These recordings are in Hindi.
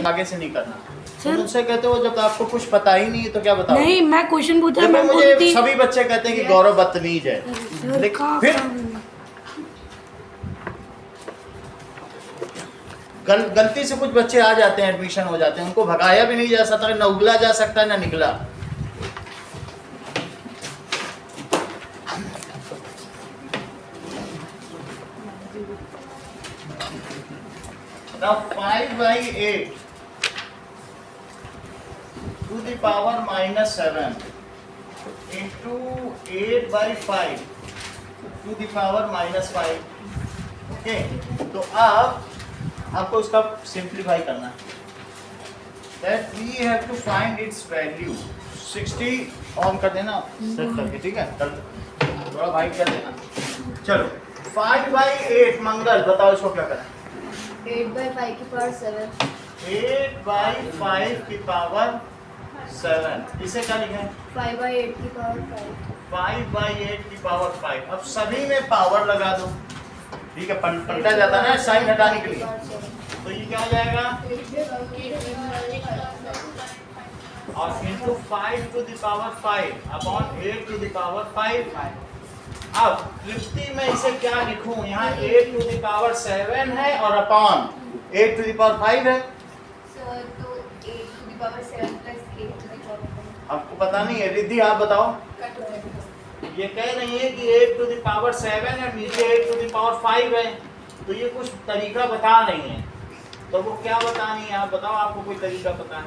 आगे से नहीं करना। तुम उनसे कहते हो जब आपको कुछ पता ही नहीं है तो क्या बताओ? नहीं, मैं क्वेश्चन पूछा, मैं मुझे बोलती सभी बच्चे कहते हैं कि गौरव बदतमीज है। फिर गलती से कुछ बच्चे आ जाते हैं, एडमिशन हो जाते हैं, उनको भगाया भी नहीं जा सकता, न उगला जा सकता है न निकला। Now 5/8 to the power -7 into 8/5 to the power -5। Okay, तो अब आपको उसका सिंप्लीफाई करना है। That we have to find its value। 60 on कर देना सेट करके, ठीक है? थोड़ा भाई कर देना। चलो 5/8 मंगल बताओ इसको क्या करना है? 8/5 की पावर 7। 8/5 की पावर 7, इसे क्या लिखें? 5/8 की पावर 5। 5/8 की पावर 5। अब सभी में पावर लगा दो, ठीक है? पलटा जाता है ना साइन हटाने के लिए, तो ये क्या हो जाएगा? और into 5 to the power 5 upon 8 to the power 5। अब तृप्ति में इसे क्या लिखूं? यहाँ 8 टू द पावर 7 है और अपॉन 8 टू द पावर 5 है। सर तो 8 to the power 7 plus 8 to the power 5 आपको पता नहीं है, रिद्धि आप बताओ। कट हो जाएगा। ये कह रही है कि 8 टू द पावर 7 है, नीचे 8 टू द पावर 5 है, तो ये कुछ तरीका बता रही है। तो वो क्या बतानी है आप बताओ, आपको कोई तरीका पता है?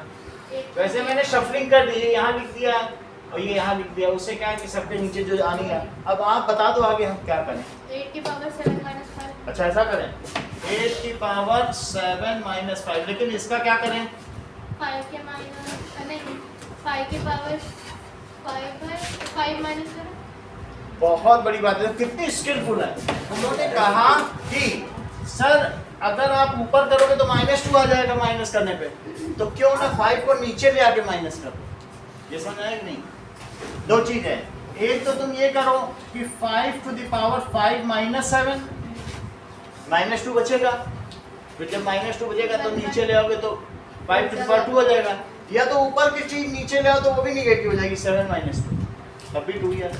वैसे मैंने शफलिंग कर दी है, यहाँ लिख दिया और ये यहाँ लिख दिया, उससे क्या है कि सबके नीचे जो आनी है। अब आप बता दो आगे हम क्या करें। 8 की पावर 7 माइनस 5। अच्छा ऐसा करें, 8 की पावर 7 माइनस 5, लेकिन इसका क्या करें? 5 के माइनस नहीं 5 की पावर 5 माइनस करो। बहुत बड़ी बात है, कितनी स्किलफुल है। उन्होंने कहा कि सर अगर आप ऊपर करोगे तो -2 आ जाएगा माइनस करने पे, तो क्यों ना 5 को नीचे ले आके माइनस कर दो। ये समझ आया कि नहीं? दो चीज है, एक तो तुम ये करो कि 5 टू द पावर 5 माइनस 7, -2 बचेगा, फिर जब -2 बचेगा तो नीचे ले आओगे तो 5 टू द पावर 2 हो जाएगा, या तो ऊपर की चीज नीचे ले आओ तो वो भी निगेटिव हो जाएगी, 7 - 2 तब भी 2 है।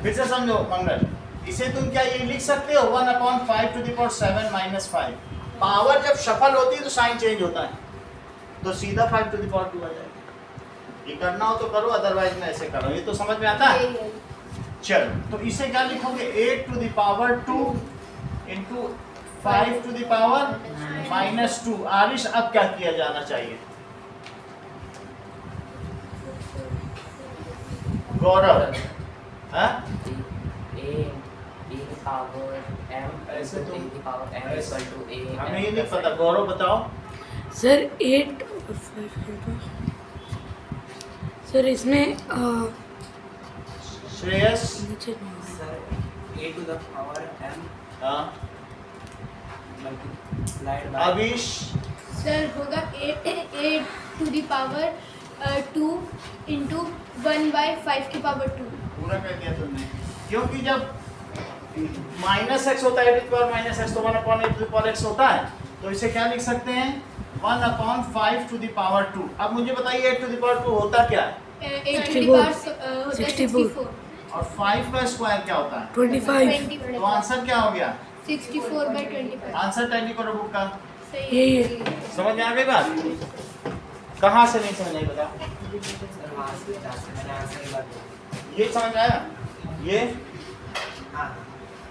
फिर से समझो मंगल, इसे तुम क्या ये लिख सकते हो 1/5 to the power 7 minus 5। Power जब शफल होती है तो साइन चेंज होता है, तो सीधा 5 टू द पावर 2 आ जाएगा। ये करना हो तो करो, अदरवाइज में ऐसे करो। ये तो समझ में आता है? चलो तो इसे क्या लिखोगे? 8 to the power 2 into 5 to the power -2। Aarish अब क्या किया जाना चाहिए? गौरव हाँ? ऐसे तो हमें ये नहीं पता, गौरव बताओ। सर 8 और 5 सर इसमें श्रेयस नीचे नहीं sir a to the power m हाँ, multiplied by अभिश सर होगा 8 टू द पावर 2 इंटू 1/5 की पावर 2। पूरा कर दिया तुमने, क्योंकि जब -x होता है -x तो 1/8 टू द पावर x होता है, तो इसे क्या लिख सकते हैं? 1/5 टू द पावर 2। अब मुझे बताइए 8 टू द पावर 2 होता क्या है? 8 टू द पावर 64 और 5 का स्क्वायर क्या होता है? 25 तो आंसर क्या हो गया? 64/25। आंसर टैली करो बुक का। सही यही है। समझ में आ गई बात? कहाँ से नहीं समझ आई बताओ? सर वहाँ से मैंने आंसर ही बात ये समझ आया? ये हाँ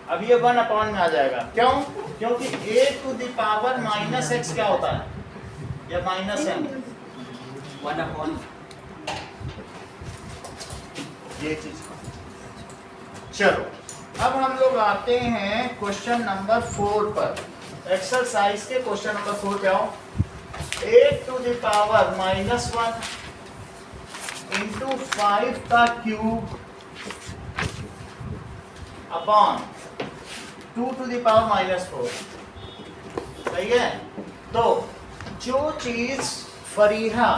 अब ये 1/, में आ जाएगा। क्यों? क्योंकि a to the power -x क्या होता है? या -m। 1/, ये चीज। चलो अब हम लोग आते हैं क्वेश्चन नंबर 4 पर। एक्सरसाइज के क्वेश्चन नंबर 4 पे आओ। 8 टू द पावर -1 इंटू 5 का cube upon 2 to the power -4। सही है? तो जो चीज फरीहा,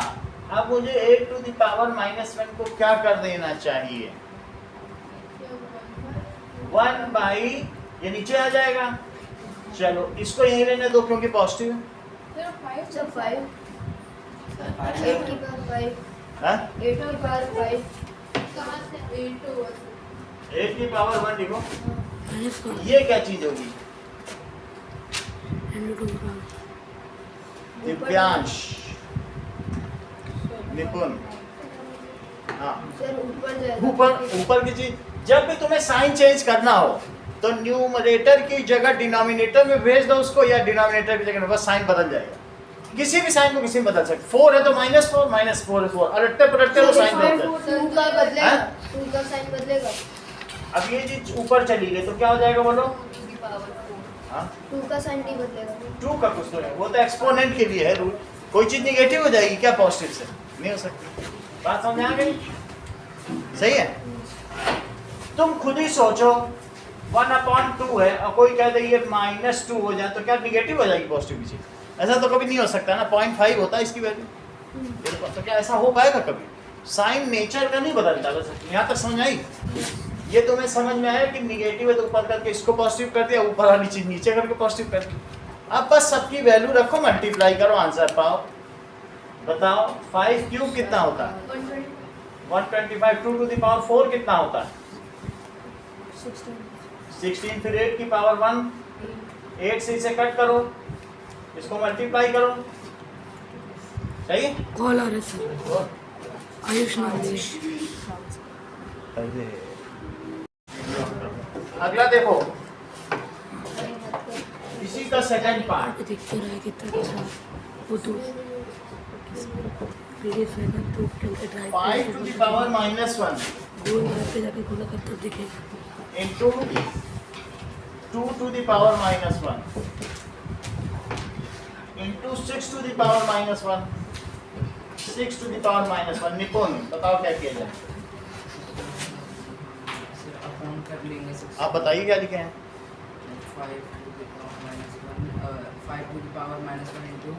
अब मुझे 8 टू द पावर -1 को क्या कर देना चाहिए? 1/, ये नीचे आ जाएगा। चलो इसको यही रहने दो क्योंकि पॉजिटिव है। So 5. 8 की पावर 5. हाँ 8 की पावर 5. 8 की पावर 1 लिखो। माइनस 1 ये क्या चीज होगी? हंड्रेड होगा। दिव्यांश, निपुण, हाँ सर ऊपर जाएगा. ऊपर की चीज। जब भी तुम्हें साइन चेंज करना हो तो न्यूमरेटर की जगह डिनोमिनेटर में भेज दो उसको, या डिनोमिनेटर की जगह बस साइन बदल जाएगा। किसी भी साइन को किसी में बदल सकते। 4 है तो -4, -4 है 4, अलटते पलटते वो साइन बदलते हैं। 2 का बदलेगा. हाँ? 2 का साइन बदलेगा. अब ये चीज ऊपर चली गई तो क्या हो जाएगा बोलो? 2 की पावर 4. हाँ 2 का साइन नहीं बदलेगा. 2 का कुछ तो है, वो तो एक्सपोनेंट के लिए है रूल। कोई चीज निगेटिव हो जाएगी क्या पॉजिटिव से? नहीं हो सकती। बात समझ आ गई? सही है। तुम खुद ही सोचो 1/2 है और कोई कह दे ये -2 हो जाए तो क्या निगेटिव हो जाएगी पॉजिटिव की चीज? ऐसा तो कभी नहीं हो सकता ना। 0.5 होता है इसकी वैल्यू। तो क्या ऐसा हो पाएगा कभी? साइन नेचर का नहीं बदलता। बस यहाँ तक समझ आई? ये तुम्हें समझ में आया कि निगेटिव है तो ऊपर करके इसको पॉजिटिव कर दिया, ऊपर वाली चीज नीचे करके पॉजिटिव कर दी। अब बस सबकी वैल्यू रखो, मल्टीप्लाई करो, आंसर पाओ। बताओ 5 क्यूब कितना होता है? 125। 2 to the power 4 कितना होता है? 16। फिर 8 की पावर 1, 8 से इसे कट करो, इसको मल्टीप्लाई करो। सही? कॉल आ रहा है सर, आयुष नाम से। अगला देखो, इसी का सेकंड पार्ट। देखते रहे कितना अच्छा वो तो PDF है ना, तो calculate drive 5 to the power -1 goal drive पे जाके खोला कर तब दिखेगा। into 2 to the power -1 into 6 to the power -1, 6 to the power -1। निपुण बताओ क्या किया जाए? सर अपॉन कर लेंगे 6. आप बताइए क्या लिखे हैं? 5 to the power -1 5 to the power -1 into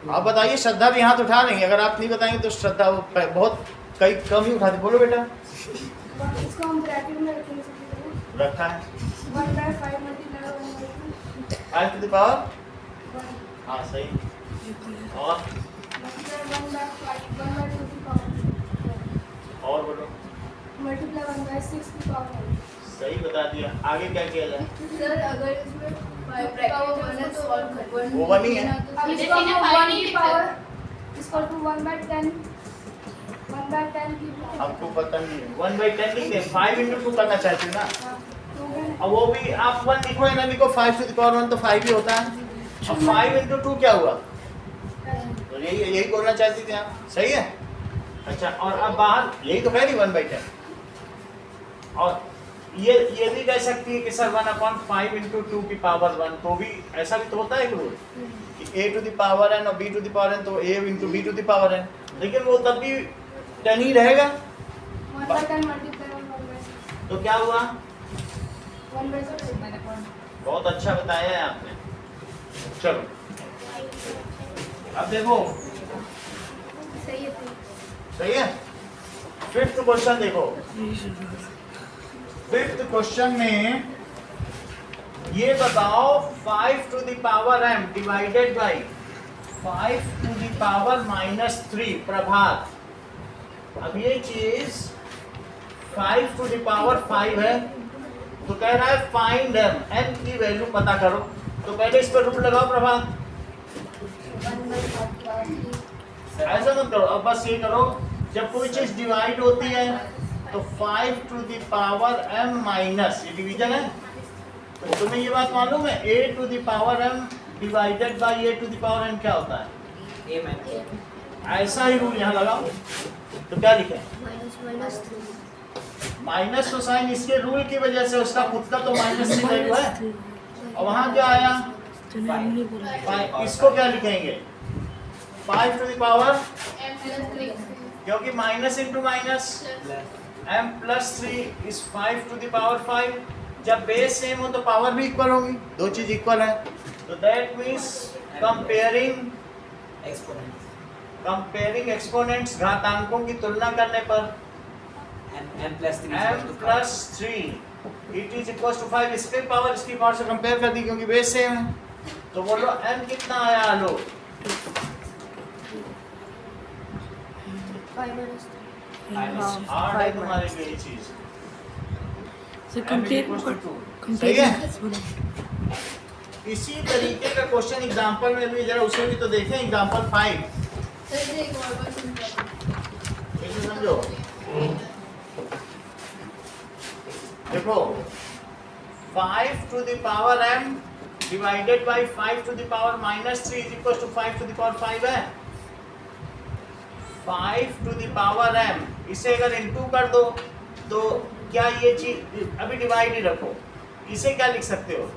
आप बताइए, श्रद्धा भी हाथ उठा रही है। अगर आप नहीं बताएंगे तो श्रद्धा वो बहुत कई कम ही उठाती। बोलो बेटा। इसको हम ब्रैकेट में रखेंगे. रखा है 1/5 मल्टीप्लाई 1/2. 5 to the power, हाँ सही। और मल्टीप्लाई 1/5 1/2 की पावर. और बोलो। मल्टीप्लाई 1/6 की पावर. सही बता दिया। आगे क्या किया जाए? सर अगर इसमें 5 की पावर 1 है तो सॉल्व कर. वो 1 ही है। अब इसको हम 1 की पावर इसको टू 1/10 1/10 की पावर. आपको पता नहीं है 1/10 नहीं है, 5 into 2 करना चाहते हो ना। अब वो भी आप 1 लिखो या ना लिखो, 5 to the power 1 तो 5 ही होता है। अब 5 into 2 क्या हुआ? तो यही बोलना चाहती थी आप। सही है। अच्छा, और अब बाहर यही तो कह रही 1/10। और ये भी कह सकती है कि सर 1/5 into 2 की पावर 1, तो भी ऐसा भी तो होता है एक रूल कि a to the power n और b to the power n, तो a into b to the power n, लेकिन वो तब भी 10 ही रहेगा। 1/10 मल्टीप्लाई 1/6 तो क्या हुआ? 1/6. बहुत अच्छा बताया है आपने। चलो अब देखो, सही है. सही है। 5th क्वेश्चन देखो। 5th क्वेश्चन में ये बताओ 5 to the power m divided by 5 to the power -3 प्रभात। अब ये चीज 5 to the power 5 है, तो कह रहा है फाइंड m की वैल्यू पता करो। तो पहले इस पर रूल लगाओ प्रभात। ऐसा मत करो, अब बस ये करो, जब कोई चीज डिवाइड होती है तो 5 to the power m minus, ये डिवीजन है, तो तुम्हें ये बात मालूम है a to the power m divided by a to the power n क्या होता है? a -1. ऐसा ही रूल यहाँ लगाओ। तो क्या लिखे? -3. माइनस तो साइन इसके रूल की वजह से, उसका खुद का तो -3 वैल्यू है। और वहाँ क्या आया? इसको क्या लिखेंगे? 5 to the power, क्योंकि minus into minus m plus 3 is 5 to the power 5। जब बेस सेम हो तो पावर भी इक्वल होगी, दो चीज इक्वल है। तो दैट मीन्स कंपेयरिंग एक्सपोनेंट्स, घातांकों की तुलना करने पर m plus 3 m plus 3 it is equals to 5। इसके पावर इसकी पावर से कंपेयर कर दी क्योंकि बेस सेम है। तो बोलो m कितना आया? लो हार्ड है तुम्हारे लिए ये चीज। Sir m compare equals to 2 सही कंपेयर है। इसी तरीके का क्वेश्चन एग्जांपल में भी जरा उसे भी तो देखें। एग्जांपल 5 इसे समझो। देखो 5 to the power m divided by 5 to the power minus 3 is equals to 5 to the power 5 है। 5 to the power m इसे अगर इनटू कर दो तो क्या ये चीज अभी डिवाइड ही रखो। इसे क्या लिख सकते हो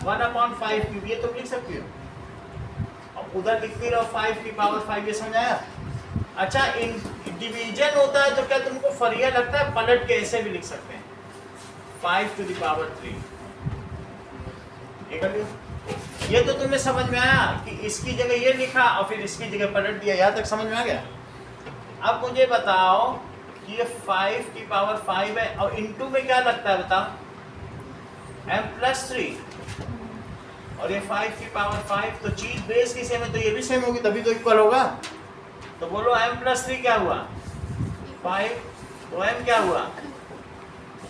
1/5 क्यूब, ये तुम लिख सकते हो। अब उधर लिखती रहो 5 की पावर 5, ये समझ आया। अच्छा इन डिवीजन होता है तो क्या तुमको फरिया लगता है? पलट के ऐसे भी लिख सकते हैं 5 to the power 3। ये तो तुम्हें समझ में आया कि इसकी जगह ये लिखा और फिर इसकी जगह पलट दिया। यहाँ तक समझ में आ गया। अब मुझे बताओ कि ये 5 की पावर 5 है और इनटू में क्या लगता है बताओ? m+3 और ये 5 की पावर 5, तो चीज बेस की सेम है तो ये भी सेम होगी, तभी तो इक्वल होगा। तो बोलो m+3 क्या हुआ? 5। तो m क्या हुआ?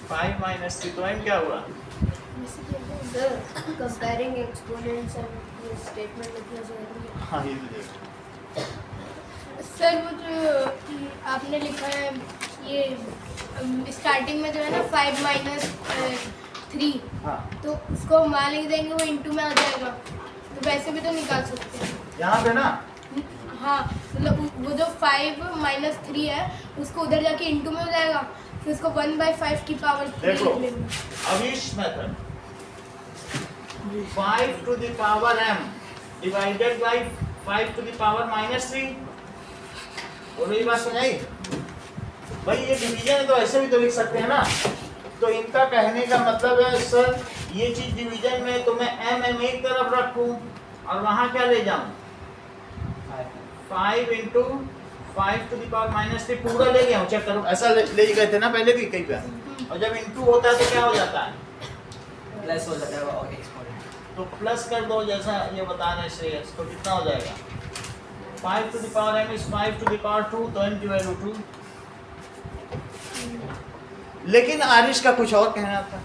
5 - 3, तो m क्या हुआ? Sir, comparing exponents and ये statement लिखना जरूरी है। हाँ ये भी देखो। सर वो जो आपने लिखा है ये स्टार्टिंग में जो है ना 5 - 3, हाँ तो उसको मान लिख देंगे, वो इंटू में आ जाएगा। तो वैसे भी तो निकाल सकते हैं। यहाँ पे ना हाँ मतलब वो जो 5 - 3 है उसको उधर जाके इंटू में हो जाएगा, फिर उसको 1/5 की पावर 3 देखो लिख लेंगे। अविश method 5 to the power m divided by 5 to the power -3। बोलो ये बात समझाई भाई? ये डिवीजन है तो ऐसे भी तो लिख सकते हैं ना। तो इनका कहने का मतलब है सर ये चीज डिवीजन में तो मैं m एक तरफ रखूं और वहां क्या ले जाऊं 5 × 5 to the power -3 पूरा ले गया हूं। चेक करो, ऐसा ले गए थे ना पहले भी कई बार। और जब इंटू होता है तो क्या हो जाता है? प्लस हो जाता है और एक्सपोनेंट। तो प्लस कर दो जैसा ये बता रहे श्रेयस। तो कितना हो जाएगा? 5 to the power m is 5 to the power 2, तो m की वैल्यू 2। लेकिन आरिश का कुछ और कहना था।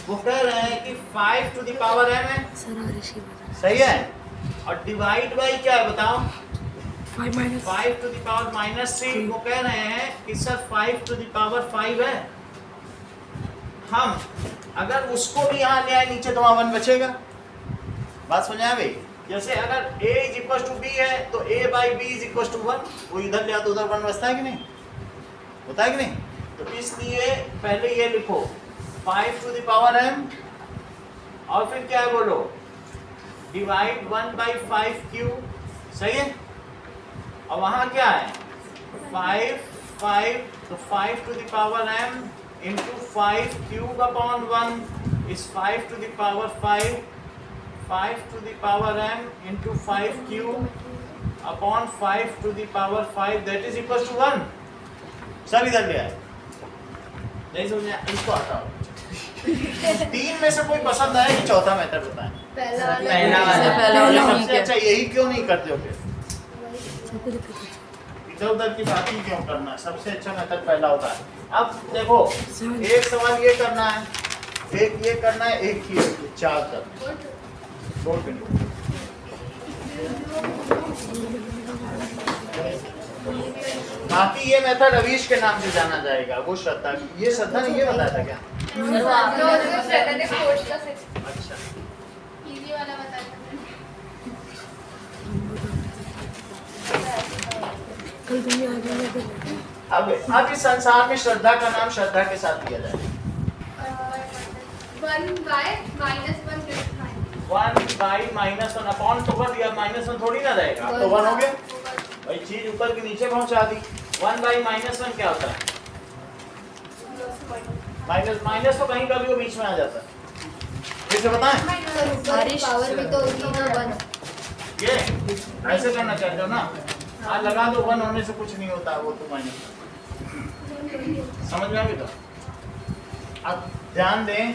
वो कह रहे हैं कि 5 to the power m है, सर आरिश की बात सही है, और डिवाइड बाई क्या है बताओ? 5 - 5 to the power -3। वो कह रहे हैं कि सर 5 to the power 5 है। हम अगर उसको भी यहाँ ले आए नीचे तो वहाँ 1 बचेगा। बात समझ आ गई? जैसे अगर a = b है तो a/b = 1, वो इधर ले तो उधर 1 बचता है कि नहीं? होता है कि नहीं? तो इसलिए पहले ये लिखो 5 to the power m और फिर क्या है बोलो डिवाइड 1/5 क्यूब, सही है। और वहाँ क्या है 5 तो 5 to the power m into 5 cube upon 1 is 5 to the power 5 to the power m into 5 cube upon 5 to the power 5 that is equals to 1। सब इधर ले आए, नहीं समझे? इसको हटाओ। 3 में से कोई पसंद आया कि चौथा मेथड बताएं? पहला पहला वाला। पहला वाला सबसे अच्छा यही क्यों नहीं करते हो फिर? सबको दिक्कत है। इधर उधर की बात ही क्यों करना है? सबसे अच्छा मेथड पहला होता है। अब देखो एक सवाल ये करना है, एक ये करना है, एक ही 4 करना है। बाकी ये मेथड अवीश के नाम से जाना जाएगा। वो श्रद्धा, ये श्रद्धा ने ये बताया था क्या? अच्छा इजी वाला बता दो। कल तुम आ गए तो अब इस संसार में श्रद्धा का नाम श्रद्धा के साथ दिया जाए। 1/-1 अपॉन तो 1 या -1 थोड़ी ना रहेगा। अब तो 1 हो गया भाई, चीज ऊपर के नीचे पहुंचा दी। 1/-1 क्या होता है? माइनस तो कहीं का भी वो बीच में आ जाता है। कैसे बताएं? पावर भी तो होगी ना 1। ये ऐसे करना चाहते हो ना? आज लगा दो 1 होने से कुछ नहीं होता, वो तो माइनस। समझ में आ गया? अब ध्यान दें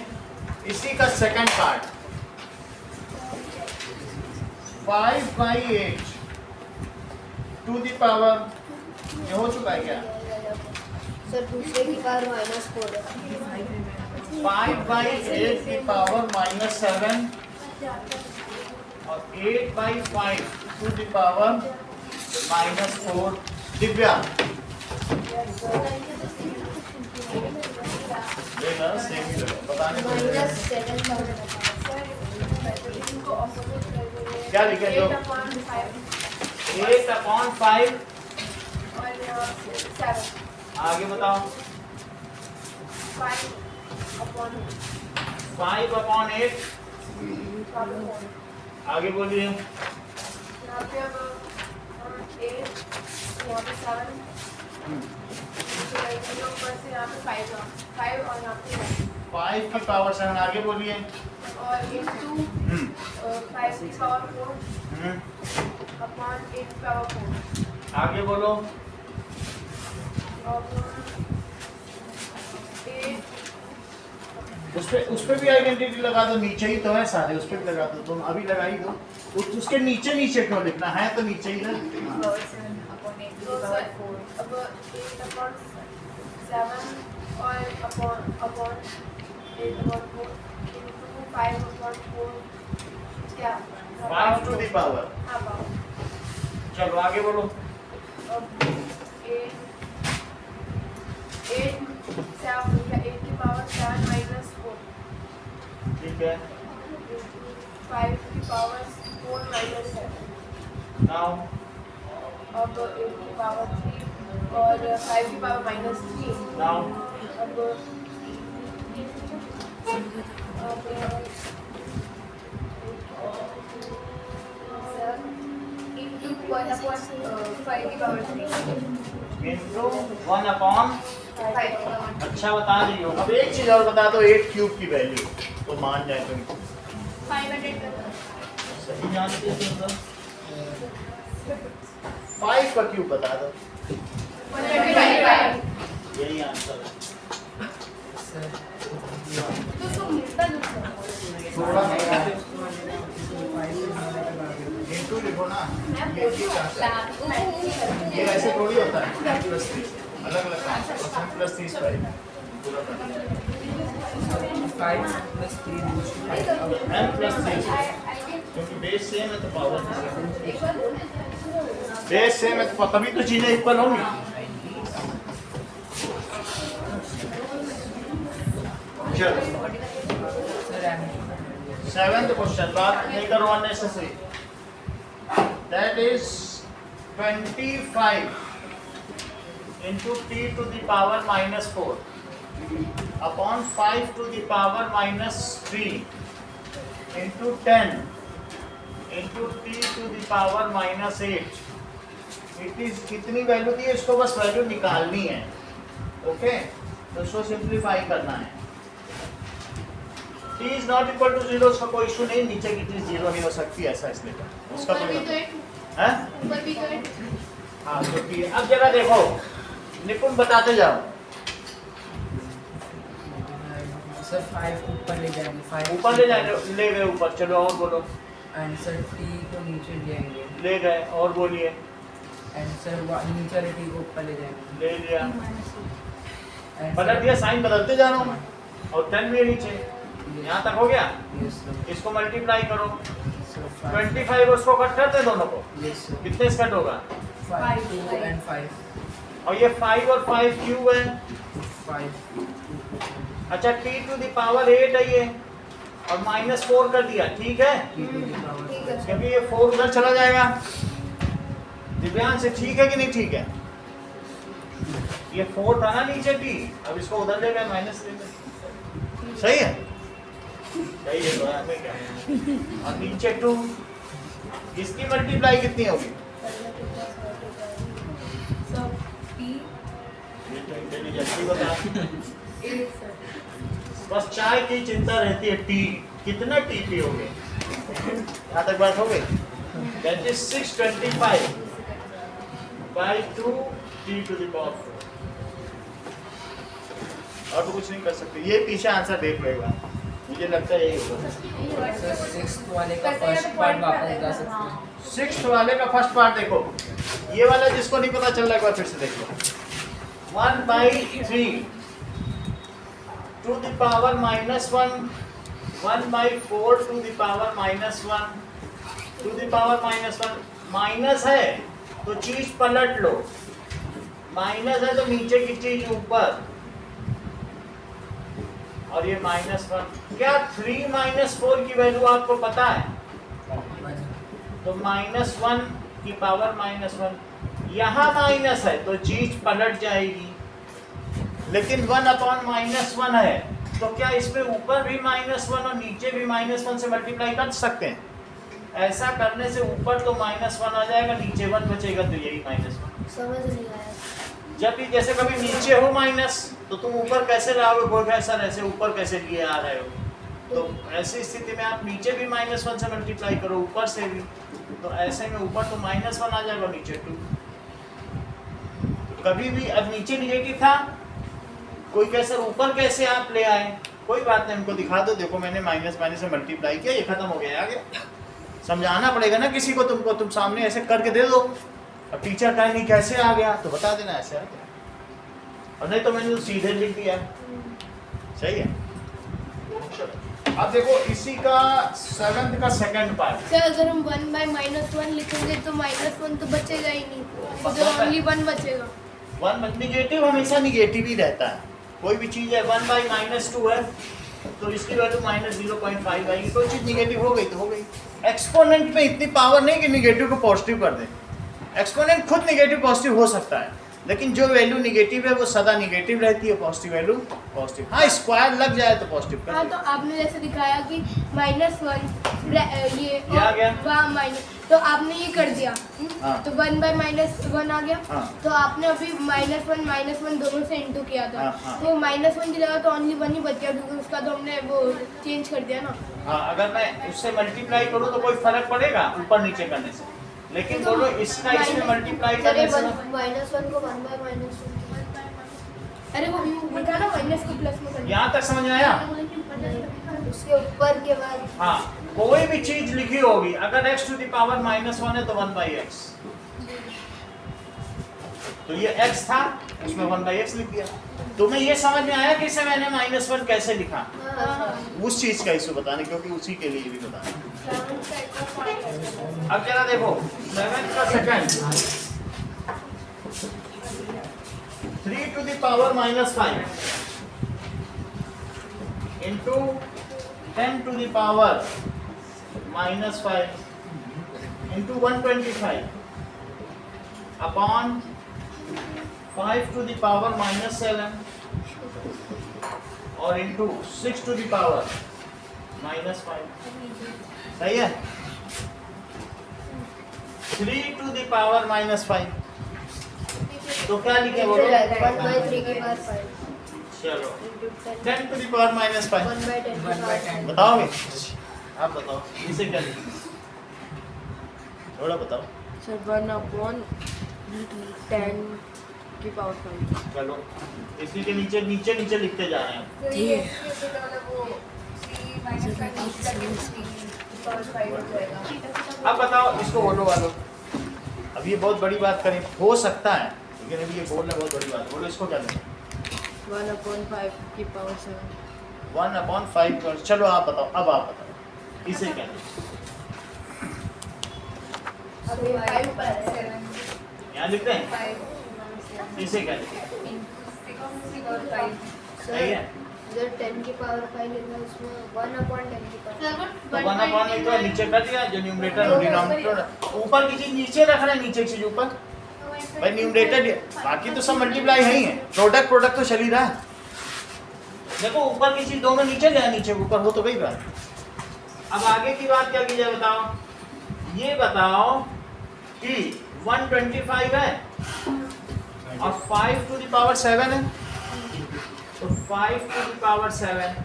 इसी का second part 5/8 to the power ये हो चुका है क्या? सर दूसरे की पावर -4 है। 5/8 की पावर -7 और 8/5 टू द पावर -4। दिव्या लेगा सेम ही लगा बताने को -7 क्या लिखे जो 8/5 आगे बताओ 5/8 आगे बोलिए यहाँ पे अब 8 यहाँ पे 7 ऊपर से यहाँ पे 5 और यहाँ पे 5 की पावर 7 आगे बोलिए और into 5 की पावर 4 अपॉन 8 की पावर 4 आगे बोलो और 8 उस पे भी आइडेंटिटी लगा दो, नीचे ही तो है सारे, उस पे भी लगा दो, तुम अभी लगा ही दो। उसके नीचे नीचे क्यों लिखना है, तो नीचे ही ना। तो सर अब 8/7 और अपॉन 8/4 into 5/4 क्या 5 टू द पावर। हाँ पावर चलो आगे बोलो अब 8 की पावर 7 -4 ठीक है 5 की पावर 4 -7 नाउ अब 8 की पावर 3 और 5 की पावर -3 नाउ अब into 1/5 की पावर 3 इनटू 1/5। अच्छा बता रही हो। अब एक चीज और बता दो, 8 क्यूब की वैल्यू तो मान जाए तुम 500 सही जानते हो तो 5 का क्यूब बता दो, 125 यही आंसर है। सर तो तुम मिलता थोड़ा इनटू लिखो ना, ये ऐसे थोड़ी होता है। +3 अलग अलग +30 5 + 3 n+3 क्योंकि बेस सेम है तो पावर बेस सेम है तो तभी तो चीजें इक्वल होंगी। चलो सर सेवेंथ क्वेश्चन, बात नहीं करो unnecessary. That is 25 into t to the power -4 upon 5 to the power -3 into 10 into t to the power -8। It is कितनी वैल्यू दी है, इसको बस वैल्यू निकालनी है। ओके तो इसको सिंप्लीफाई करना है। t is not equal to 0, उसका कोई इशू नहीं, नीचे की चीज 0 नहीं हो सकती, ऐसा इसलिए उसका कोई मतलब है। ऊपर भी तो एक हाँ तो t अब जरा देखो निपुण बताते जाओ। सर 5 ऊपर ले जाएंगे 5 ऊपर ले जाए, ले गए ऊपर, चलो और बोलो। एंड सर टी को नीचे ले आएंगे ले गए और बोलिए। एंड सर नीचे वाले टी को ऊपर ले जाएंगे ले लिया, And बदल दिया, साइन बदलते जा रहा हूँ मैं। और 10 भी है नीचे, यहाँ तक हो गया। यस सर इसको मल्टीप्लाई करो, सर 25 उसको कट करते हैं दोनों को, यस सर कितने से कट होगा? 5 2 and 5 और ये 5 और 5 क्यूब है। 5 अच्छा t टू द पावर 8 है ये, और -4 कर दिया, ठीक है, टी टू द पावर क्योंकि ये 4 उधर चला जाएगा। दिव्यांश से ठीक है कि नहीं ठीक है? ये 4 था ना नीचे t, अब इसको उधर ले गए -3 में, सही है? सही है तो हमें क्या है? और नीचे 2, इसकी मल्टीप्लाई कितनी होगी? ये तो इंटेलिजेंटली बता। बस चाय की चिंता रहती है, टी कितना टी पियोगे, यहाँ तक बात हो गई। That is 625/2 t to the power 4। और तो कुछ नहीं कर सकते, ये पीछे आंसर देख लेगा। मुझे लगता है यही होगा। सर सिक्स्थ वाले का फर्स्ट पार्ट वापस ला सकते हैं। 6th वाले का फर्स्ट पार्ट देखो, ये वाला जिसको नहीं पता चल रहा है एक बार फिर से देखो। 1/3 to the power -1, 1/4 to the power -1 to the power -1। Minus है तो चीज पलट लो, माइनस है तो नीचे की चीज ऊपर, और ये -1। क्या 3 - 4 की वैल्यू आपको पता है? तो -1 की पावर -1, यहाँ माइनस है तो चीज पलट जाएगी, लेकिन 1/-1 है तो क्या इसमें ऊपर भी -1 और नीचे भी -1 से मल्टीप्लाई कर सकते हैं? ऐसा करने से ऊपर तो -1 आ जाएगा, नीचे 1 बचेगा, तो यही -1। समझ नहीं आया। जब भी जैसे कभी नीचे हो माइनस तो तुम ऊपर कैसे लाओगे? प्रोफेसर ऐसे ऊपर कैसे लिए आ रहे हो? तो ऐसी स्थिति में आप नीचे भी -1 से मल्टीप्लाई करो, ऊपर से भी, तो ऐसे में ऊपर तो -1 आ जाएगा, नीचे 2। तो कभी भी अब नीचे निगेटिव था, कोई कैसे ऊपर कैसे आप ले आए? कोई बात नहीं, उनको दिखा दो, देखो मैंने माइनस से मल्टीप्लाई किया, ये खत्म हो गया, आगे समझाना पड़ेगा ना किसी को, तुमको तुम सामने ऐसे करके दे दो। अब टीचर कहे नहीं कैसे आ गया, तो बता देना ऐसे आ गया, और नहीं तो मैंने तो सीधे लिख दिया। सही है। चलो अब देखो इसी का 7th का सेकंड पार्ट। सर अगर हम 1/-1 लिखेंगे तो -1 तो बचेगा ही नहीं, तो ओनली 1 बचेगा। 1 निगेटिव हमेशा निगेटिव ही रहता है, कोई भी चीज़ है 1/-2 है तो इसकी वैल्यू -0.5 आएगी, कोई चीज़ निगेटिव हो गई तो हो गई। एक्सपोनेंट में इतनी पावर नहीं कि निगेटिव को पॉजिटिव कर दे, एक्सपोनेंट खुद निगेटिव पॉजिटिव हो सकता है, लेकिन जो वैल्यू निगेटिव है वो सदा निगेटिव रहती है, पॉजिटिव वैल्यू पॉजिटिव। हाँ, स्क्वायर लग जाए तो पॉजिटिव कर हाँ, तो दे। आपने जैसे दिखाया कि -1 ये आ गया? वहाँ माइनस, तो आपने ये कर दिया। हाँ। तो 1/-1 आ गया। हाँ। तो आपने अभी -1 दोनों से इंटू किया था। हाँ, हाँ। तो -1 की जगह तो ओनली 1 ही बच गया, क्योंकि उसका तो हमने वो चेंज कर दिया ना। हाँ, अगर मैं उससे मल्टीप्लाई करूँ तो कोई फर्क पड़ेगा ऊपर नीचे करने से, लेकिन बोलो इसका इसमें मल्टीप्लाई करने से ना- -1 को 1/-1। अरे वो लिखा ना माइनस को प्लस में करना। यहाँ तक समझ में आया? उसके ऊपर के बाद हाँ, कोई भी चीज लिखी होगी, अगर x टू द पावर -1 है तो 1/x, तो ये x था, उसमें 1/x लिख दिया। तुम्हें ये समझ में आया कि इसे मैंने -1 कैसे लिखा? उस चीज का इशू बताने, क्योंकि उसी के लिए भी बताना। अब जरा देखो 7th का second, 3 to the power -5 into 10 to the power -5 into 125 upon 5 to the power -7 और इंटू 6 टू द पावर -5। सही है? 3 टू द पावर -5, तो क्या लिखे बोलो? 1/3 के बाद 5 चलो 10 टू द पावर -5 1/10 बताओगे? आप बताओ, इसे क्या लिखें? थोड़ा बताओ। सर 1/10 की पावर 5। चलो इसी के नीचे नीचे नीचे लिखते जा रहे हैं। अब बताओ इसको बोलो वालों, अब ये बहुत बड़ी बात करें, हो सकता है, लेकिन अभी ये बोलना बहुत बड़ी बात, बोलो इसको क्या लिखें? 1/5 की पावर 7। 1/5। चलो आप बताओ, अब आप बताओ इसे क्या लिखें? यहाँ लिखते हैं, इसे क्या लिखें? सही है? इधर 10 की पावर 5 लिखा है, उसमें 1/10 की पावर। तो 1/8 तो नीचे कर दिया, जो न्यूमरेटर और डिनोमिनेटर, ऊपर की चीज नीचे रख रहे हैं, नीचे की चीज ऊपर। भाई न्यूमरेटर, बाकी तो सब मल्टीप्लाई है ही है, प्रोडक्ट तो चल ही रहा है। देखो ऊपर की चीज दोनों नीचे जाए, नीचे ऊपर हो तो गई बात। अब आगे की बात क्या की जाए बताओ? ये बताओ कि 125 है और 5 टू द पावर 7 है, तो 5 टू द पावर 7,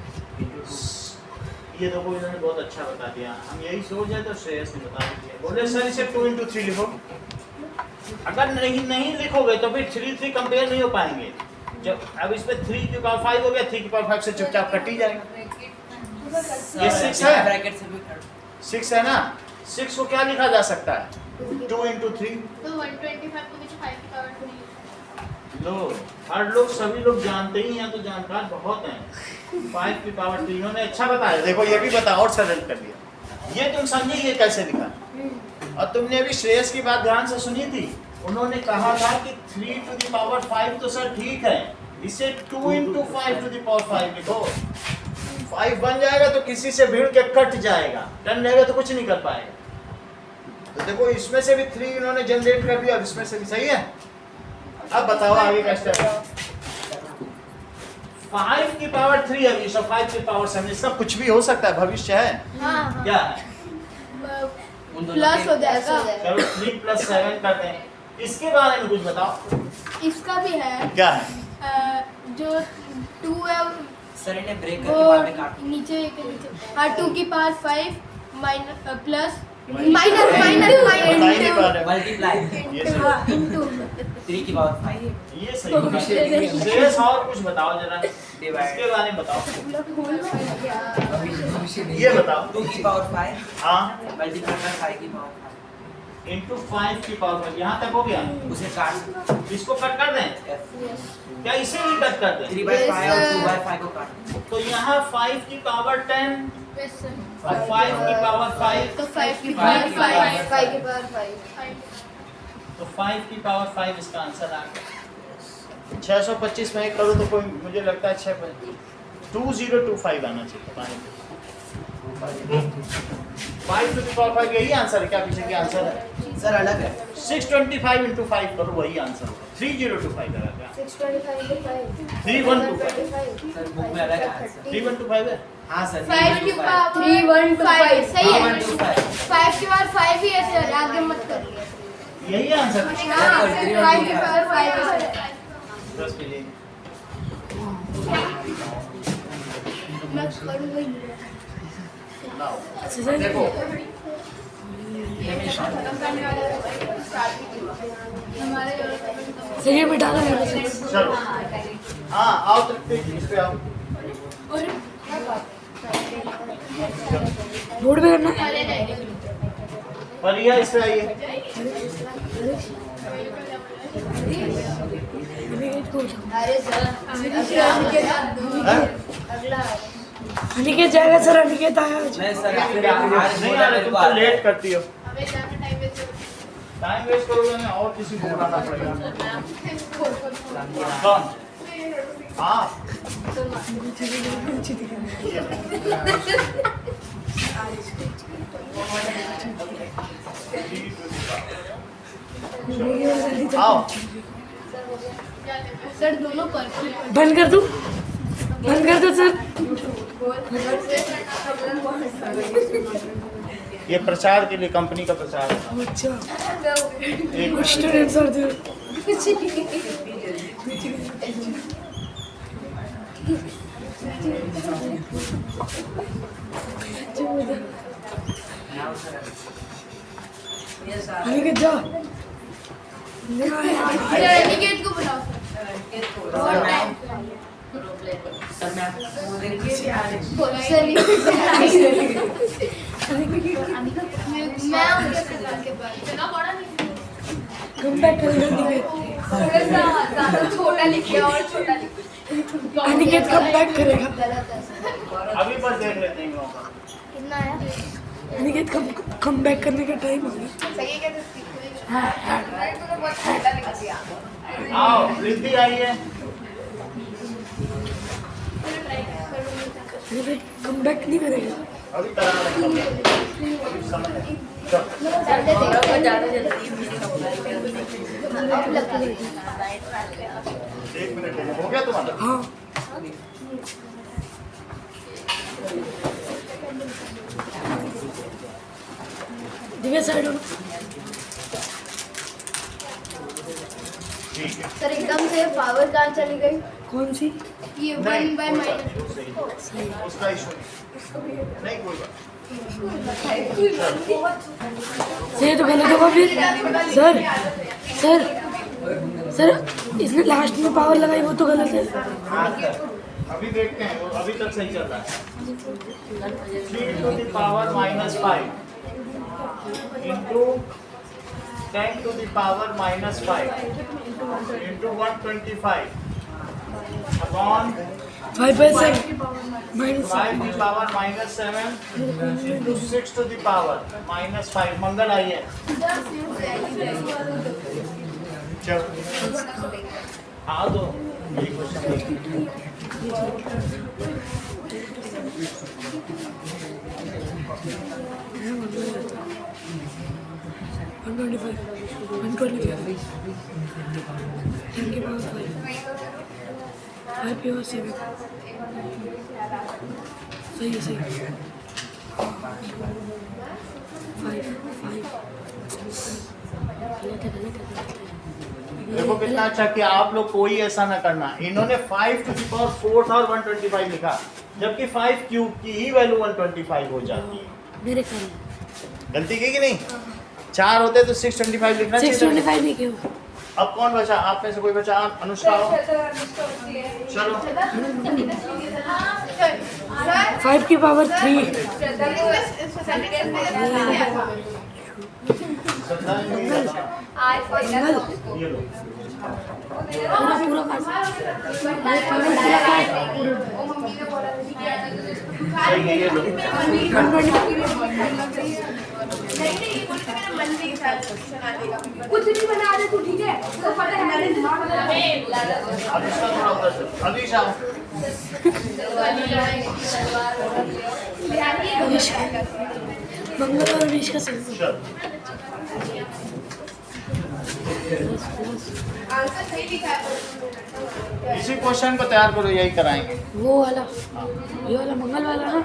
ये देखो इन्होंने बहुत अच्छा बता दिया, हम यही सोच रहे तो श्रेयस ने बता दिया। बोले सर इसे 2 × 3 लिखो, अगर नहीं लिखोगे तो फिर 3 कंपेयर नहीं हो पाएंगे। जब अब इस पे 3 की पावर 5 हो गया, 3 की पावर 5 से चुपचाप कट ही जाएगा। ये 6 है, ब्रैकेट से भी कर 6 है ना, 6 को क्या लिखा जा सकता है? 2 into 3। तो 125 को पीछे 5 की पावर 3। लो, हर लोग सभी लोग जानते ही हैं, तो जानकार बहुत हैं। 5 की पावर 3 इन्होंने अच्छा बताया। देखो ये भी बताओ और सरल कर दिया। ये तुम समझे ये कैसे लिखा? और तुमने अभी श्रेयस की बात ध्यान से सुनी थी। उन्होंने कहा था कि 3 to the power 5 तो सर ठीक है, इसे 2 into 5 to the power 5 लिखो। 5 बन जाएगा तो किसी से भिड़ के कट जाएगा, 10 रहेगा तो कुछ नहीं कर पाएगा। तो देखो इसमें से भी 3 इन्होंने जनरेट कर दिया, अब इसमें से भी सही है। अब बताओ आगे का स्टेप। 5 की पावर 3 है, ये सब 5 की पावर 7, इसका कुछ भी हो सकता है, भविष्य है। हाँ क्या है? प्लस हो जाएगा। चलो 3 + 7 करते हैं। इसके बारे में कुछ बताओ। इसका भी है। क्या है? जो 2 है सर ने ब्रेक वो करके बाद में काट नीचे एक नीचे। हाँ 2 की पावर 5 माइनस प्लस बता ही नहीं पा रहे। मल्टीप्लाई ये सही, इनटू 3 की पावर 5 ये सही। श्रेयस और कुछ बताओ जरा, Divide. इसके बारे में बताओ। भविष्य नहीं ये बताओ। 2 की पावर 5 हाँ, मल्टीप्लाई कर 5 की पावर इंटू 5 की पावर 5, यहाँ तक हो गया। 5 उसे काट इसको कट कर दें, क्या इसे भी कट कर दें? 3/5 और 2/5 को काट तो यहाँ 5 की पावर 10 और 5 की पावर 5, तो 5 की पावर पावर 5 5 5 की पावर 5 तो 5 की पावर 5 इसका आंसर आ गया। 625 में करो तो कोई मुझे लगता है 2025 आना चाहिए। 5 to the power 5 यही आंसर है क्या? पीछे की आंसर है सर अलग है 625 into 5 करो, वही आंसर होगा। 3025 करा क्या? 625 into 5 3125 सर बुक में अलग है आंसर 3125 है। हाँ सर 5 की पावर 3125 सही है। 125 5 की पावर 5 ही है सर, आगे मत करिए। यही आंसर है। हाँ 5 की पावर 5 है। 10 मिलिए। मैं करूँगा ही। लाओ देखो, सही में डाला मैंने सही। चलो हाँ आओ तृप्ति, इस पे आओ। बोर्ड पे करना है। परिया इस पे आइए। अरे सर हाँ? अगला अनिकेत जाएगा सर, अनिकेत आया आज। नहीं सर नहीं आ रहे, तुम तो लेट करती हो। हमें जाना टाइम वेस्ट टाइम वेस्ट करोगे ना, और किसी को बुलाना पड़ेगा। कौन? हाँ आओ सर दोनों परफेक्ट। बंद कर दूं? बंद कर दो सर। ये प्रचार के लिए, कंपनी का प्रचार है। अच्छा, एक स्टूडेंट्स और थे। अनिकेत जा। अनिकेत को बुलाओ सर मैं आपको बोल रही थी मैं उनके प्रधान के पास चला पड़ा नहीं। कम बैक करेगा अनिकेत। थोड़ा सा ज्यादा छोटा लिख दिया और छोटा लिख। अनिकेत कम बैक करेगा। गलत है सर अभी बस देख लेते हैं मौका। कितना आया अनिकेत कम बैक करने का टाइम हो गया। सही है क्या? अरे तूने बहुत छोटा लिख दिया। आओ रिद्धि आइए। अनिकेत कम बैक नहीं करेगा। अभी करा रहे हैं। अभी समय है। चलो, अब लगता है 1 मिनट हो गया तुम्हारा? हाँ दिव्या साइड हो। ठीक है। सर एकदम से पावर कहाँ चली गई कौन सी? ये नहीं, 1 by कोई minus बात नहीं, सही है। उसका इशू नहीं, कोई बात सही तो गलत होगा फिर। सर सर सर इसने लास्ट में पावर लगाई, वो तो गलत है। अभी देखते हैं, वो अभी तक सही चल रहा है। 3 to the power minus 5 into 10 to the power minus 5 into 125 upon 5/7 minus 5 to the power minus 7 into 6 to the power minus 5। मंगल आई है। चलो हाँ दो यही क्वेश्चन। 125 125 10 के पावर 5 पावर 7 सही है, सही है। 5 देखो कितना अच्छा कि आप लोग कोई ऐसा ना करना। इन्होंने 5 to the power 4 और 125 लिखा, जबकि 5 क्यूब की ही वैल्यू 125 हो जाती है। मेरे ख्याल गलती की कि नहीं? 4 होते तो 625 लिखना चाहिए। 625 नहीं क्यों? अब कौन बचा? आप में से कोई बचा? आप अनुष्का हो, चलो 5 की पावर 3 ये लो पूरा पूरा काट सही है, ये लो। कुछ नहीं बना रहे तू, ठीक है? तो पता है हमारे दिमाग में अनुष्का थोड़ा उधर से, अभी आओ। मंगल और विश का सही। चलो आंसर सही लिखा है। इसी क्वेश्चन को तैयार करो, यही कराएंगे। वो वाला, ये वाला मंगल वाला ना?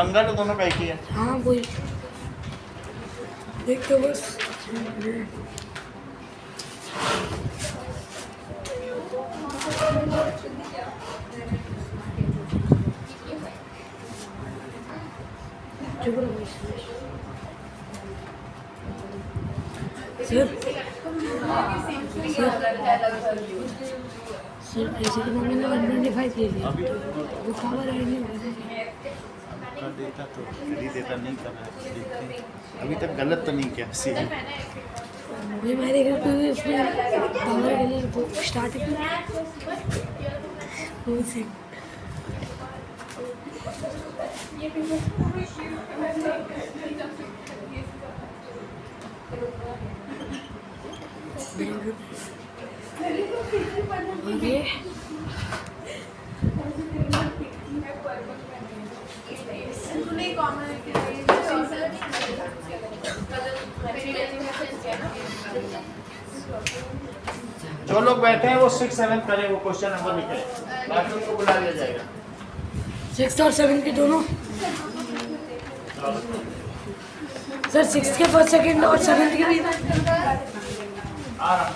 मंगल दोनों का एक ही है। हाँ वही देख तो बस। चुप रहो सर। सर ऐसे तो मम्मी ने 125 ले लिया, वो पावर ऐड नहीं होगा। कर देता तो कर ही देता, नहीं कर रहा है। अभी तक गलत तो नहीं किया सीधे। मुझे मैंने देखा कि इसमें पावर के लिए वो स्टार्टिंग में वो से और ये जो लोग बैठे हैं वो 6 7 करें, वो क्वेश्चन नंबर लिखे, बाकी उनको बुला लिया जाएगा। 6 और 7 के दोनों सर। 6 के फर्स्ट सेकंड और 7 के भी आ रहा।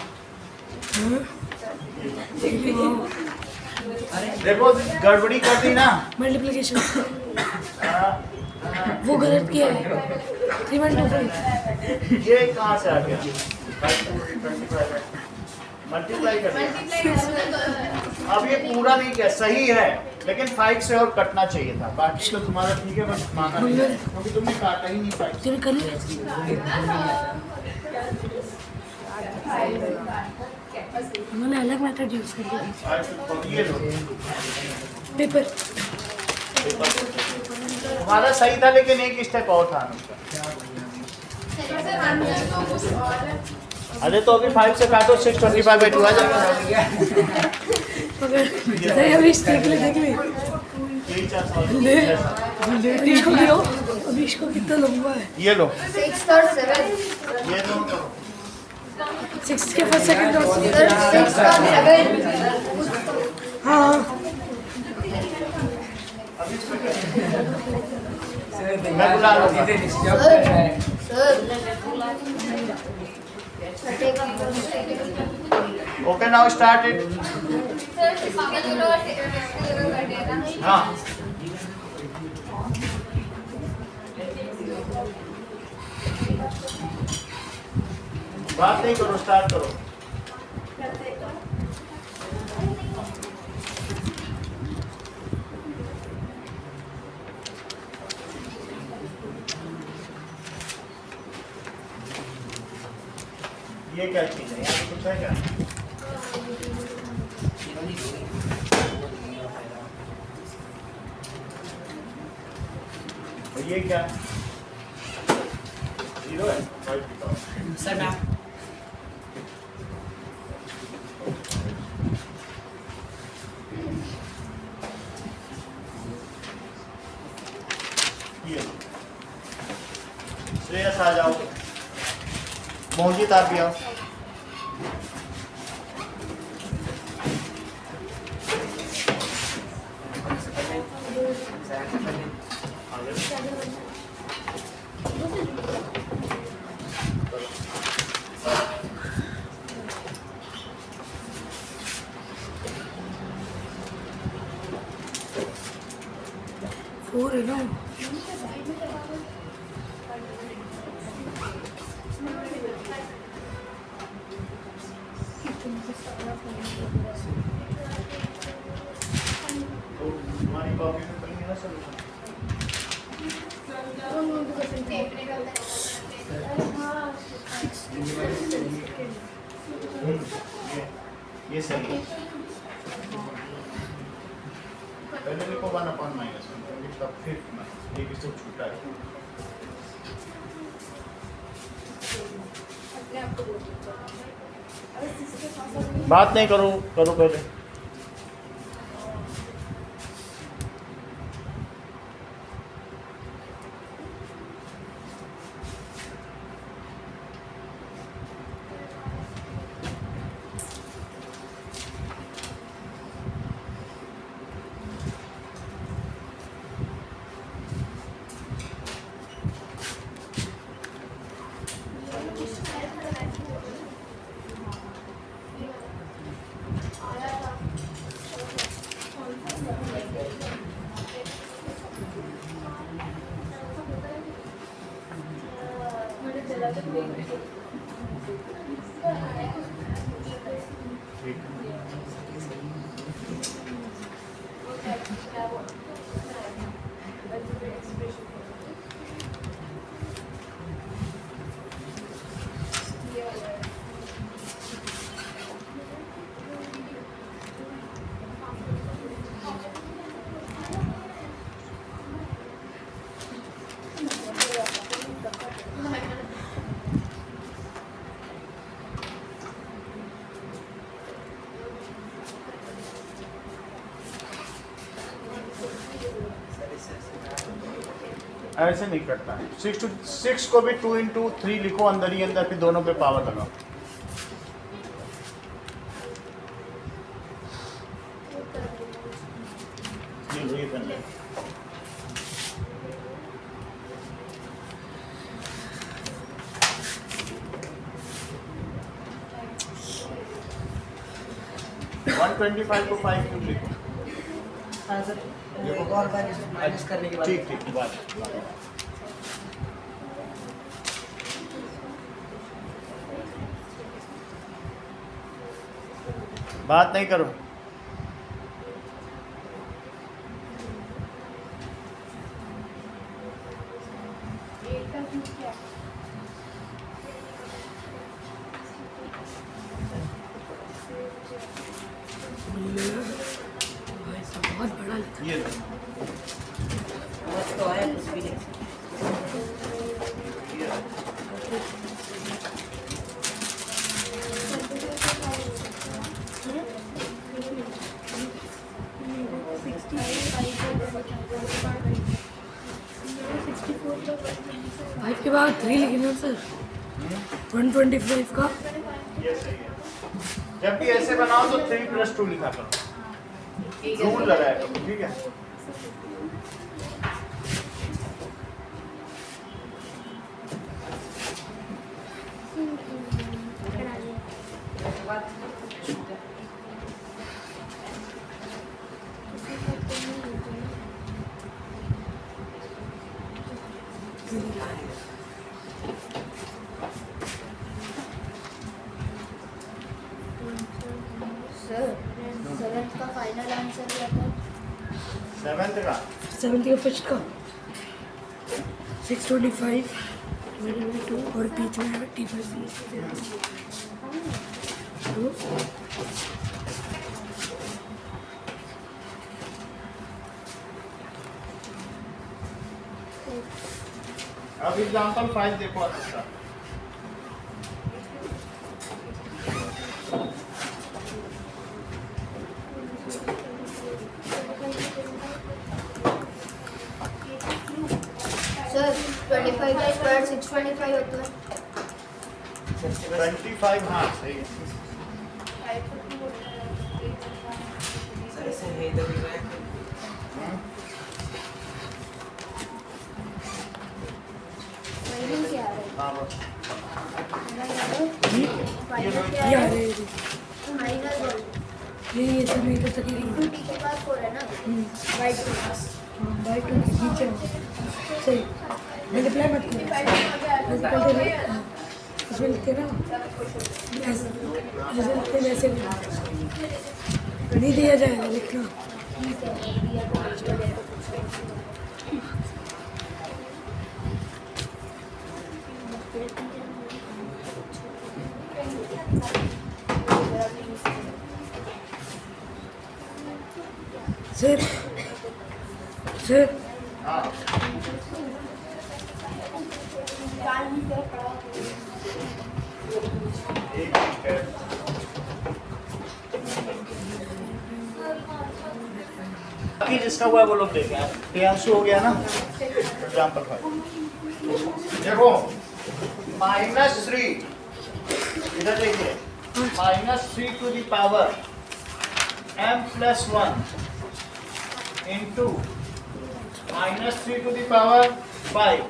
देखो गड़बड़ी कर दी ना। मल्टीप्लिकेशन वो गलत किया है। 3 ये कहाँ से आ गया? मल्टीप्लाई कर दिया। अब ये पूरा नहीं किया, सही है, लेकिन 5 से और कटना चाहिए था। बाकी तो तुम्हारा ठीक है, बस माना नहीं, क्योंकि तुमने काटा ही नहीं 5 से। कर लिया। उन्होंने अलग मेथड यूज कर दिया। ये लो पेपर तुम्हारा सही था, लेकिन एक स्टेप और था। अरे तो अभी 5 से काटो, 625/2 आ जाएगा। नहीं अभी देख ले यही 4 सवाल। अभी इसको गिरो, अभी इसको कितना लंबा है। ये लो, 6 और 7 ये दोनों करो। 6 के फर्स्ट सेकंड और 6 और 7 हाँ मैं बुला लूंगा। Okay now start it. हाँ बात नहीं करो, स्टार्ट करो। ये क्या चीज़ है, यहाँ पे कुछ है क्या? इन्होंने दी वो दी और पहला और ये क्या? 0 है, 5 बताओ। सर मैं ये श्रेयस आ जाओ, मोहित आप भी आओ। फोर है ना। तो हमारी कॉपी में करेंगे ना सॉल्यूशन। ये सही है। पहले लिखो 1/-1 क्योंकि तब फिफ्थ में एक इससे छूटा है। बात नहीं करो, करो पहले। ठीक है। ऐसे नहीं करता है। 6 को भी 2 × 3 लिखो अंदर ही अंदर, फिर दोनों पे पावर लगाओ। ये बन गया। वन 25 को 5 क्यों लिखो? हाँ सर एक और बार माइनस करने के बाद ठीक ठीक बात। बात नहीं करो। भाई साहब बहुत बड़ा लिखा। ये बस तो आया कुछ भी नहीं फाइव के बाद 3 लिखे ना सर। 125 का ये सही है। जब भी ऐसे बनाओ तो 3 + 2 लिखा करो, रूल लगाया करो, ठीक है। सर 7th का फाइनल आंसर क्या था? 7th का 7th का फर्स्ट का 625 और बीच में 25। अब एग्जांपल 5 देखो आप इसका। सर 25 का स्क्वायर 625 होता है। 25 हाँ सही है। सर इसे हे द डिवाइड माइनस क्या है? हाँ बस। ये आ रहे हैं माइनस ये सब नहीं कर सकेगी। टी के पास 4 है ना? वाई के पास। हाँ बाई टू के नीचे सही मल्टीप्लाई मत करो मल्टीप्लाई इसमें लिखते ना ऐसे लिखते वैसे नहीं दिया जाएगा लिखना। ठीक है, दिया तो कुछ हो जाएगा, कुछ हो जाएगा। सर सर हाँ एक मिनट है। बाकी जिसका हुआ है वो लोग देखें। प्रियांशु हो गया ना एग्जाम्पल 5 देखो -3 इधर देखिए -3 to the power m+1 into -3 to the power 5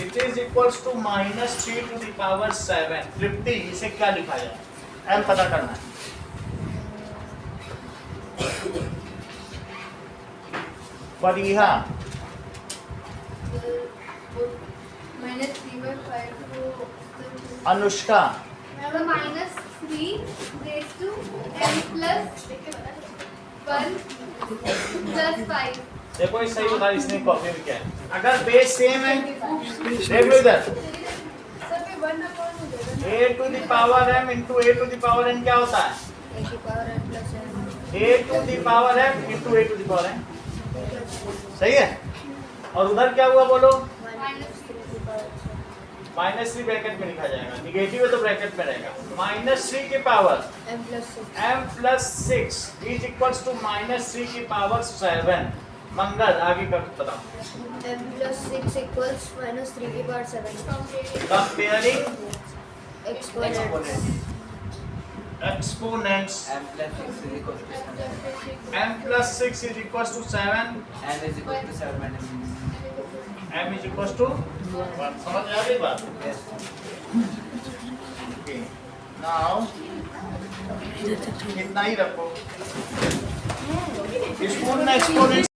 it is equals to -3 to the power 7 50। इसे क्या लिखा जाए m पता करना है। फरीहा -3/5 को Anushka -3 raised to n plus 1 plus 5। देखो ये सही बता इसने कॉपी में क्या है। अगर बेस सेम है देख लो इधर सर पे 1 अपॉन हो जाएगा। a to the power m into a to the power n क्या होता है? A की power n plus n। a to the power m into a to the power n सही है। और उधर क्या हुआ बोलो? -3 की पावर -3 ब्रैकेट में लिखा जाएगा। निगेटिव है तो ब्रैकेट में रहेगा। -3 की power m plus 6। m+6 is equals to -3 की पावर 7। मंगल आगे का बताओ। m प्लस 6 इक्वल्स -3 की power 7। Comparing exponent exponents m plus 6 is equal to 7 m+6 is equals to 7 m is equal to 7 minus m is equals to 1। समझ आ गई बात? 6 yes ओके नाउ इतना ही रखो। स्पून में एक्सपोनेंट